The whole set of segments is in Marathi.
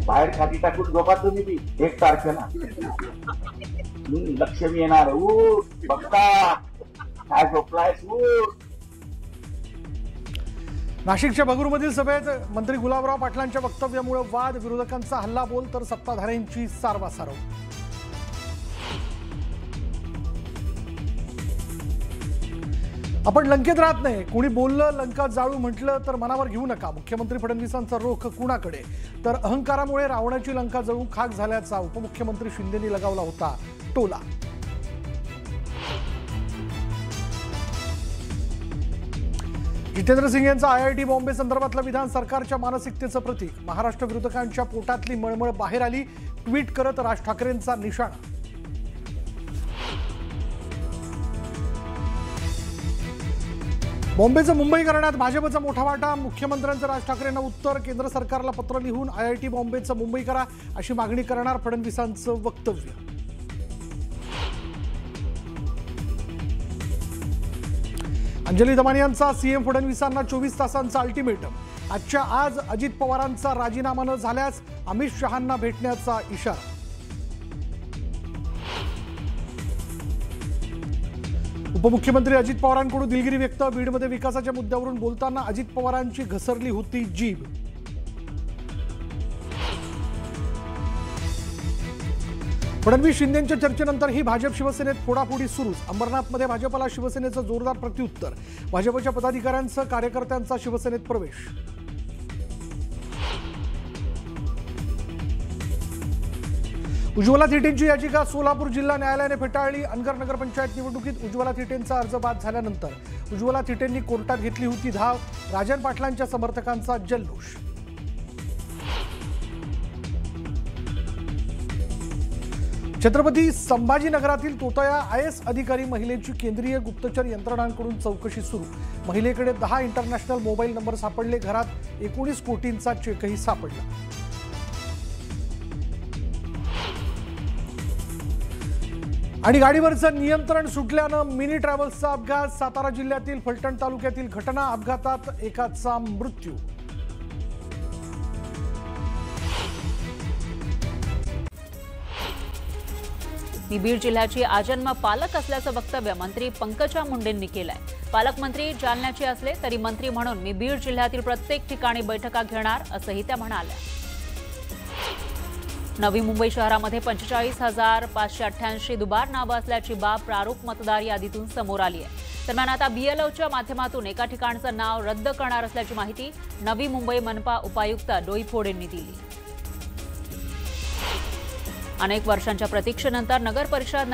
बाहेर खाती टाकून झोपा तुम्ही बी 1 तारखेला. लक्ष्मी येणार. बघता काय झोपलायस. नाशिकच्या भगूरमधील सभेत मंत्री गुलाबराव पाटलांच्या वक्तव्यामुळे वाद, विरोधकांचा हल्लाबोल तर सत्ताधाऱ्यांची सारवासारव. आपण लंकेत राहत नाही, कोणी बोललं लंका जाळू म्हटलं तर मनावर घेऊ नका. मुख्यमंत्री फडणवीसांचा रोख कुणाकडे, तर अहंकारामुळे रावणाची लंका जळून खाक झाल्याचा उपमुख्यमंत्री शिंदेंनी लगावला होता टोला. जितेंद्र सिंग यांचा IIT बॉम्बे संदर्भातलं विधान सरकारच्या मानसिकतेचं प्रतीक. महाराष्ट्र विरोधकांच्या पोटातली मळमळ बाहेर आली. ट्विट करत राज ठाकरेंचा निशाणा. बॉम्बेचं मुंबई करण्यात भाजपचा मोठा वाटा. मुख्यमंत्र्यांचं राज ठाकरेंना उत्तर. केंद्र सरकारला पत्र लिहून IIT बॉम्बेचं मुंबई करा अशी मागणी करणार फडणवीसांचं वक्तव्य. अंजली दमानी यांचा सीएम फडणवीसांना 24 तासांचा अल्टिमेटम. आजच्या आज अजित पवारांचा राजीनामा न झाल्यास अमित शहांना भेटण्याचा इशारा. उपमुख्यमंत्री अजित पवारांकडून दिलगिरी व्यक्त. बीडमध्ये विकासाच्या मुद्द्यावरून बोलताना अजित पवारांची घसरली होती जीभ. फडणवीस शिंदेंच्या चर्चेनंतर ही भाजप शिवसेनेत फोडाफोडी सुरूच. अंबरनाथमध्ये भाजपला शिवसेनेचं जोरदार प्रत्युत्तर. भाजपच्या पदाधिकाऱ्यांसह कार्यकर्त्यांचा शिवसेनेत प्रवेश. उज्ज्वला थिटेंची याचिका सोलापूर जिल्हा न्यायालयाने फेटाळली. अनगर नगरपंचायत निवडणुकीत उज्ज्वला थिटेंचा अर्ज बाद झाल्यानंतर उज्ज्वला थिटेंनी कोर्टात घेतली होती धाव. राजन पाटलांच्या समर्थकांचा जल्लोष. छत्रपती संभाजीनगरातील तोतया IAS अधिकारी महिलेची केंद्रीय गुप्तचर यंत्रणांकडून चौकशी सुरू. महिलेकडे 10 इंटरनॅशनल मोबाईल नंबर सापडले. घरात 19 कोटींचा चेकही सापडला. आणि गाडीवरचं नियंत्रण सुटल्यानं मिनी ट्रॅव्हल्सचा अपघात. सातारा जिल्ह्यातील फलटण तालुक्यातील घटना. अपघातात एकाचा मृत्यू. मी बीड जिल्ह्याची आजन्म पालक असल्याचं वक्तव्य मंत्री पंकजा मुंडेंनी केलंय. पालकमंत्री जालन्याचे असले तरी मंत्री म्हणून मी बीड जिल्ह्यातील प्रत्येक ठिकाणी बैठका घेणार असंही त्या म्हणाल्या. नवी मुंबई शहरामध्ये 45,588 दुबार नावं असल्याची बाब प्रारूप मतदार यादीतून समोर आली आहे. दरम्यान आता BLOच्या माध्यमातून एका ठिकाणचं नाव रद्द करणार असल्याची माहिती नवी मुंबई मनपा उपायुक्त डोईफोड यांनी दिली. अनेक वर्षांच्या प्रतीक्षेनंतर नगर परिषद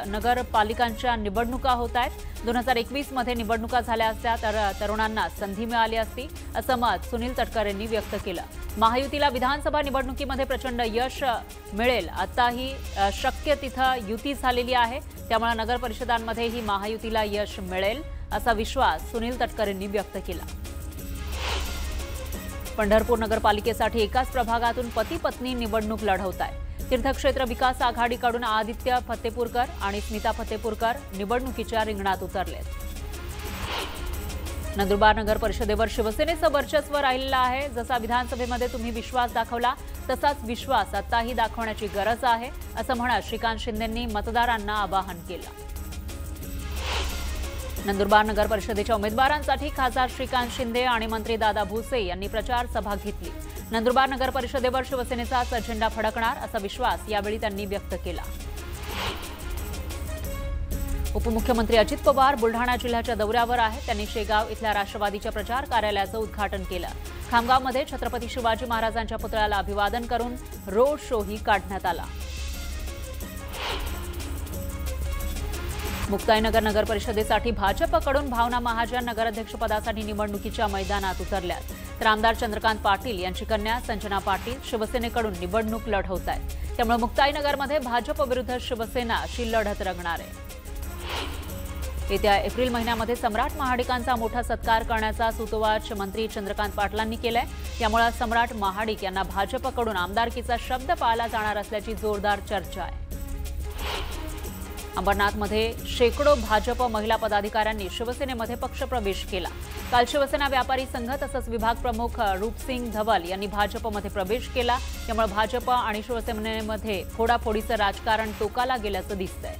नगरपालिकांच्या निवडणुका होत आहेत. 2021 मध्ये निवडणुका झाल्या असत्या तर तरुणांना संधी मिळाली असती असं मत सुनील तटकरे यांनी व्यक्त केलं. महायुतीला विधानसभा निवडणुकीमध्ये प्रचंड यश मिळेल. आताही शक्य तिथं युती झालेली आहे, त्यामुळे नगर परिषदांमध्येही महायुतीला यश मिळेल असा विश्वास सुनील तटकरे यांनी व्यक्त केला. पंढरपूर नगरपालिकेसाठी एकाच प्रभागातून पती पत्नी निवडणूक लढवत आहेत. तीर्थक्षेत्र विकास आघाडीकडून आदित्य फतेपूरकर आणि स्मिता फतेपूरकर निवडणुकीच्या रिंगणात उतरलेत. नंदुरबार नगर परिषदेवर शिवसेनेचं वर्चस्व राहिलेलं आहे. जसा विधानसभेमध्ये तुम्ही विश्वास दाखवला तसाच विश्वास आताही दाखवण्याची गरज आहे असं म्हणत श्रीकांत शिंदेंनी मतदारांना आवाहन केलं. नंदुरबार नगर परिषदेच्या उमेदवारांसाठी खासदार श्रीकांत शिंदे आणि मंत्री दादा भुसे यांनी प्रचार सभा घेतली. नंदुरबार नगर परिषदेवर शिवसेनेचाच झेंडा फडकणार असा विश्वास यावेळी त्यांनी व्यक्त केला. उपमुख्यमंत्री अजित पवार बुलढाणा जिल्ह्याच्या दौऱ्यावर आहेत. त्यांनी शेगाव इथल्या राष्ट्रवादीच्या प्रचार कार्यालयाचं उद्घाटन केलं. खामगावमध्ये छत्रपती शिवाजी महाराजांच्या पुतळ्याला अभिवादन करून रोड शोही काढण्यात आला. मुक्ताईनगर नगर परिषदेसाठी भाजपकडून भावना महाजन नगराध्यक्षपदासाठी निवडणुकीच्या मैदानात उतरल्यात. तर आमदार चंद्रकांत पाटील यांची कन्या संजना पाटील शिवसेनेकडून निवडणूक लढवत आहेत. त्यामुळे मुक्ताईनगरमध्ये भाजप विरुद्ध शिवसेना अशी लढत रंगणार आहे. येत्या एप्रिल महिन्यामध्ये सम्राट महाडिकांचा मोठा सत्कार करण्याचा सुतोवाच मंत्री चंद्रकांत पाटलांनी केलाय. यामुळे सम्राट महाडिक यांना भाजपकडून आमदारकीचा शब्द पाळला जाणार असल्याची जोरदार चर्चा आहे. अंबरनाथमध्ये शेकडो भाजप महिला पदाधिकाऱ्यांनी शिवसेनेमध्ये पक्षप्रवेश केला. काल शिवसेना व्यापारी संघ तसंच विभाग प्रमुख रूपसिंग धवल यांनी भाजपमध्ये प्रवेश केला. त्यामुळे भाजप आणि शिवसेनेमध्ये फोडाफोडीचं राजकारण टोकाला गेल्याचं दिसतंय.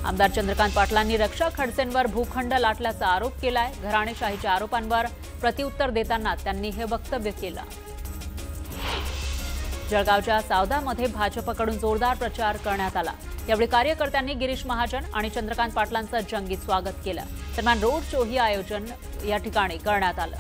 आमदार चंद्रकांत पाटलांनी रक्षा खडसेंवर भूखंड लाटल्याचा आरोप केलाय. घराणेशाहीच्या आरोपांवर प्रत्युत्तर देताना त्यांनी हे वक्तव्य केलं. जळगावच्या सावदामध्ये भाजपकडून जोरदार प्रचार करण्यात आला. यावेळी कार्यकर्त्यांनी गिरीश महाजन आणि चंद्रकांत पाटलांचं जंगी स्वागत केलं. दरम्यान रोड शोही आयोजन या ठिकाणी करण्यात आलं.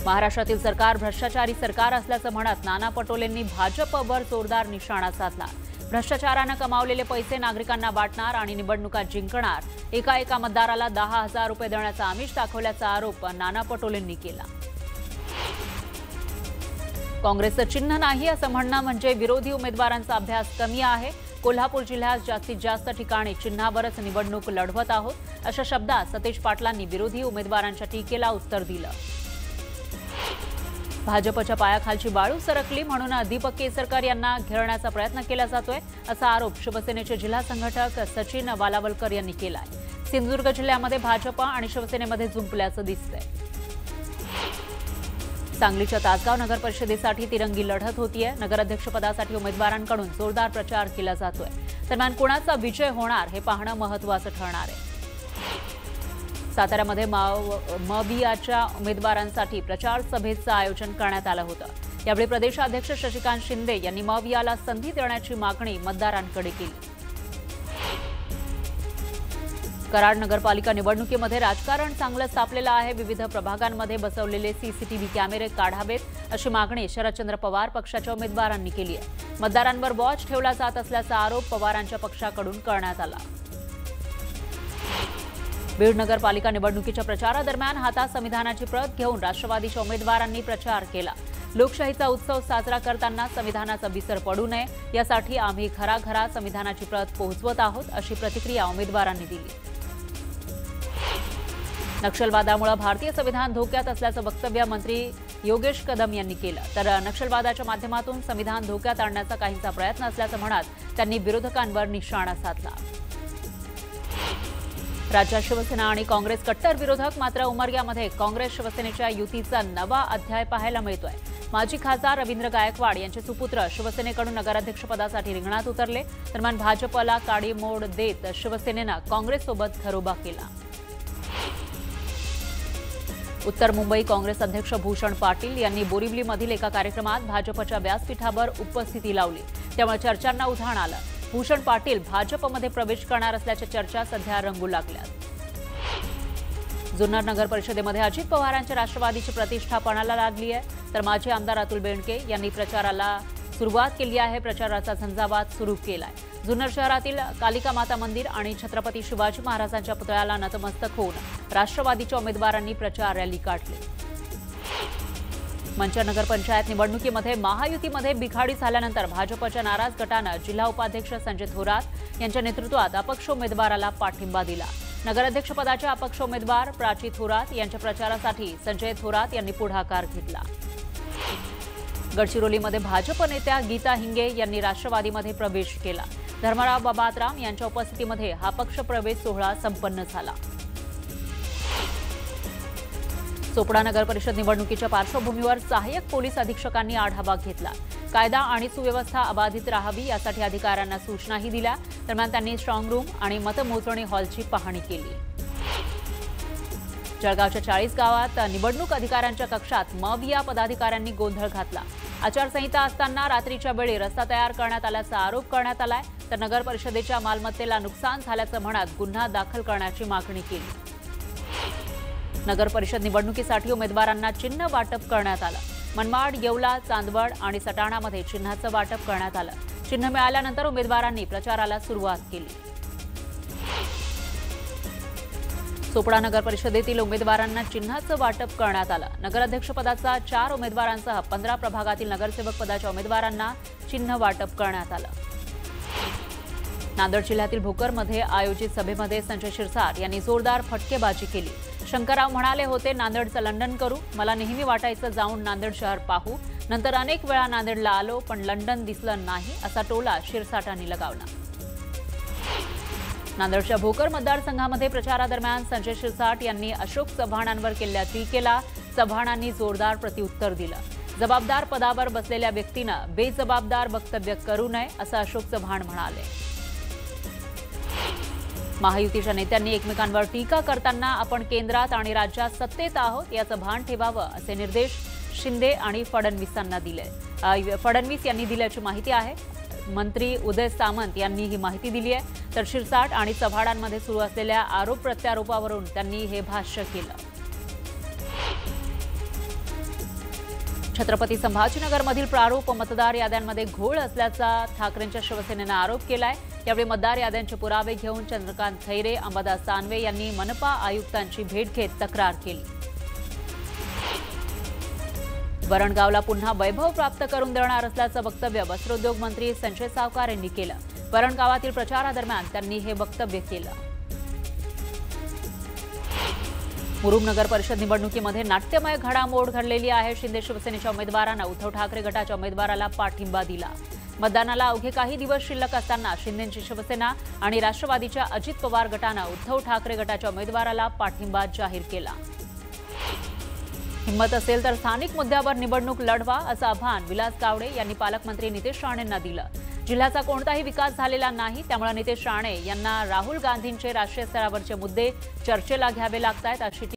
महाराष्ट्रातील सरकार भ्रष्टाचारी सरकार असल्याचं म्हणत नाना पटोलेंनी भाजपवर जोरदार निशाणा साधला. भ्रष्टाचारानं कमावलेले पैसे नागरिकांना वाटणार आणि निवडणुका जिंकणार. एका मतदाराला 10,000 रुपये देण्याचा आमिष दाखवल्याचा आरोप नाना पटोलेंनी केला. काँग्रेसचं चिन्ह नाही असं म्हणणं म्हणजे विरोधी उमेदवारांचा अभ्यास कमी आहे. कोल्हापूर जिल्ह्यात जास्तीत जास्त ठिकाणी चिन्हावरच निवडणूक लढवत आहोत, अशा शब्दात सतेज पाटलांनी विरोधी उमेदवारांच्या टीकेला उत्तर दिलं. भाजपच्या पायाखालची वाळू सरकली म्हणून दीपक केसरकर यांना घेरण्याचा प्रयत्न केला जातोय, असा आरोप शिवसेनेचे जिल्हा संघटक सचिन वालावलकर यांनी केलाय. सिंधुदुर्ग जिल्ह्यामध्ये भाजप आणि शिवसेनेमध्ये जुंपल्याचं दिसतंय. सांगलीच्या तासगाव नगर परिषदेसाठी तिरंगी लढत होतीये. नगराध्यक्षपदासाठी उमेदवारांकडून जोरदार प्रचार केला जातोय. दरम्यान कुणाचा विजय होणार हे पाहणं महत्त्वाचं ठरणार आहे. साताऱ्यामध्ये मवियाच्या उमेदवारांसाठी प्रचार सभेचं आयोजन करण्यात आलं होतं. यावेळी प्रदेशाध्यक्ष शशिकांत शिंदे यांनी मवियाला संधी देण्याची मागणी मतदारांकडे केली. कराड नगरपालिका निवडणुकीमध्ये राजकारण चांगलंच तापलेलं आहे. विविध प्रभागांमध्ये बसवलेले सीसीटीव्ही कॅमेरे काढावेत, अशी मागणी शरदचंद्र पवार पक्षाच्या उमेदवारांनी केली आहे. मतदारांवर वॉच ठेवला जात असल्याचा आरोप पवारांच्या पक्षाकडून करण्यात आला. बीड नगरपालिका निवडणुकीच्या प्रचारादरम्यान हातात संविधानाची प्रत घेऊन राष्ट्रवादीच्या उमेदवारांनी प्रचार केला. लोकशाहीचा उत्सव साजरा करताना संविधानाचा विसर पडू नये यासाठी आम्ही घराघरात संविधानाची प्रत पोहोचवत आहोत, अशी प्रतिक्रिया उमेदवारांनी दिली. नक्षलवादामुळे भारतीय संविधान धोक्यात असल्याचं वक्तव्य मंत्री योगेश कदम यांनी केलं. तर नक्षलवादाच्या माध्यमातून संविधान धोक्यात आणण्याचा काहींचा प्रयत्न असल्याचं म्हणत त्यांनी विरोधकांवर निशाणा साधला. राज्यात शिवसेना आणि काँग्रेस कट्टर विरोधक, मात्र उमरग्यामध्ये काँग्रेस शिवसेनेच्या युतीचा नवा अध्याय पाहायला मिळतोय. माजी खासदार रवींद्र गायकवाड यांचे सुपुत्र शिवसेनेकडून नगराध्यक्षपदासाठी रिंगणात उतरले. दरम्यान भाजपला काडी मोड देत शिवसेनेनं काँग्रेससोबत घरोबा केला. उत्तर मुंबई काँग्रेस अध्यक्ष भूषण पाटील यांनी बोरिवलीमधील एका कार्यक्रमात भाजपच्या व्यासपीठावर उपस्थिती लावली. त्यामुळे चर्चांना उधाण आलं. भूषण पाटील भाजपमध्ये प्रवेश करणार असल्याच्या चर्चा सध्या रंगू लागल्यात. जुन्नर नगर परिषदेमध्ये अजित पवारांच्या राष्ट्रवादीची प्रतिष्ठा पणाला लागली आहे. तर माजी आमदार अतुल बेनके यांनी प्रचाराला सुरुवात केली आहे. प्रचाराचा झंझावात सुरू केलाय. जुन्नर शहरातील कालिका माता मंदिर आणि छत्रपती शिवाजी महाराजांच्या पुतळ्याला नतमस्तक होऊन राष्ट्रवादीच्या उमेदवारांनी प्रचार रॅली काढली. मंचर नगर पंचायत निवडणुकीमध्ये महायुतीमध्ये बिघाडी झाल्यानंतर भाजपच्या नाराज गटानं जिल्हा उपाध्यक्ष संजय थोरात यांच्या नेतृत्वात अपक्ष उमेदवाराला पाठिंबा दिला. नगराध्यक्षपदाचे अपक्ष उमेदवार प्राची थोरात यांच्या प्रचारासाठी संजय थोरात यांनी पुढाकार घेतला. गडचिरोलीमध्ये भाजप नेत्या गीता हिंगे यांनी राष्ट्रवादीमध्ये प्रवेश केला. धर्मराव बाबातराम यांच्या उपस्थितीमध्ये हा पक्ष प्रवेश सोहळा संपन्न झाला. चोपडा नगर परिषद निवडणुकीच्या पार्श्वभूमीवर सहाय्यक पोलीस अधीक्षकांनी आढावा घेतला. कायदा आणि सुव्यवस्था अबाधित राहावी यासाठी अधिकाऱ्यांना सूचनाही दिल्या. दरम्यान त्यांनी स्ट्रॉंग रूम आणि मतमोजणी हॉलची पाहणी केली. जळगावच्या 40 गावात निवडणूक अधिकाऱ्यांच्या कक्षात मविया पदाधिकाऱ्यांनी गोंधळ घातला. आचारसंहिता असताना रात्रीच्या वेळी रस्ता तयार करण्यात आल्याचा आरोप करण्यात आलाय. तर नगर परिषदेच्या मालमत्तेला नुकसान झाल्याचं म्हणत गुन्हा दाखल करण्याची मागणी केली. नगर परिषद निवडणुकीसाठी उमेदवारांना चिन्ह वाटप करण्यात आलं. मनमाड, येवला, चांदवड आणि सटाणामध्ये चिन्हाचं वाटप करण्यात आलं. चिन्ह मिळाल्यानंतर उमेदवारांनी प्रचाराला सुरुवात केली. चोपडा नगर परिषदेतील उमेदवारांना चिन्हाचं वाटप करण्यात आलं. नगराध्यक्षपदाचा 4 उमेदवारांसह 15 प्रभागातील नगरसेवक पदाच्या उमेदवारांना चिन्ह वाटप करण्यात आलं. नांदेड जिल्ह्यातील भोकरमध्ये आयोजित सभेमध्ये संजय शिरसाट यांनी जोरदार फटकेबाजी केली. शंकरराव म्हणाले होते, नांदेडचं लंडन करू. मला नेहमी वाटायचं जाऊन नांदेड शहर पाहू. नंतर अनेक वेळा नांदेडला आलो पण लंडन दिसलं नाही असा टोला शिरसाटांनी लगावला. नांदेडच्या भोकर मतदारसंघामध्ये प्रचारादरम्यान संजय शिरसाट यांनी अशोक चव्हाणांवर केलेल्या टीकेला चव्हाणांनी जोरदार प्रत्युत्तर दिलं. जबाबदार पदावर बसलेल्या व्यक्तीनं बेजबाबदार वक्तव्य करू नये असं अशोक चव्हाण म्हणाले. महायुतीच्या नेत्यांनी एकमेकांवर टीका करताना आपण केंद्रात आणि राज्यात सत्तेत आहोत याचं भान ठेवावं असे निर्देश शिंदे आणि फडणवीसांना दिले. फडणवीस यांनी दिल्याची माहिती आहे. मंत्री उदय सामंत यांनी ही माहिती दिली आहे. तर शिरसाट आणि चव्हाणांमध्ये सुरू असलेल्या आरोप प्रत्यारोपावरून त्यांनी हे भाष्य केलं. छत्रपती संभाजीनगरमधील प्रारूप मतदार याद्यांमध्ये घोळ असल्याचा ठाकरेंच्या शिवसेनेनं आरोप केलाय. यावेळी मतदार याद्यांचे पुरावे घेऊन चंद्रकांत खैरे, अंबादास दानवे यांनी मनपा आयुक्तांची भेट घेत तक्रार केली. वरणगावला पुन्हा वैभव प्राप्त करून देणार असल्याचं वक्तव्य वस्त्रोद्योग मंत्री संजय सावकार यांनी केलं. वरणगावातील प्रचारादरम्यान त्यांनी हे वक्तव्य केलं. मुरुम नगर परिषद निवडणुकीमध्ये नाट्यमय घडामोड घडलेली आहे. शिंदे शिवसेनेच्या उमेदवारांना उद्धव ठाकरे गटाच्या उमेदवाराला पाठिंबा दिला. मतदानाला अवघे काही दिवस शिल्लक असताना शिंदेची शिवसेना आणि राष्ट्रवादीच्या अजित पवार गटानं उद्धव ठाकरे गटाच्या उमेदवाराला पाठिंबा जाहीर केला. हिंमत असेल तर स्थानिक मुद्द्यावर निवडणूक लढवा असं आव्हान विलास गावडे यांनी पालकमंत्री नितेश राणेंना दिलं. जिल्ह्याचा कोणताही विकास झालेला नाही, त्यामुळे नितेश राणे यांना राहुल गांधींचे राष्ट्रीय स्तरावरचे मुद्दे चर्चेला घ्यावे लागतायत अशी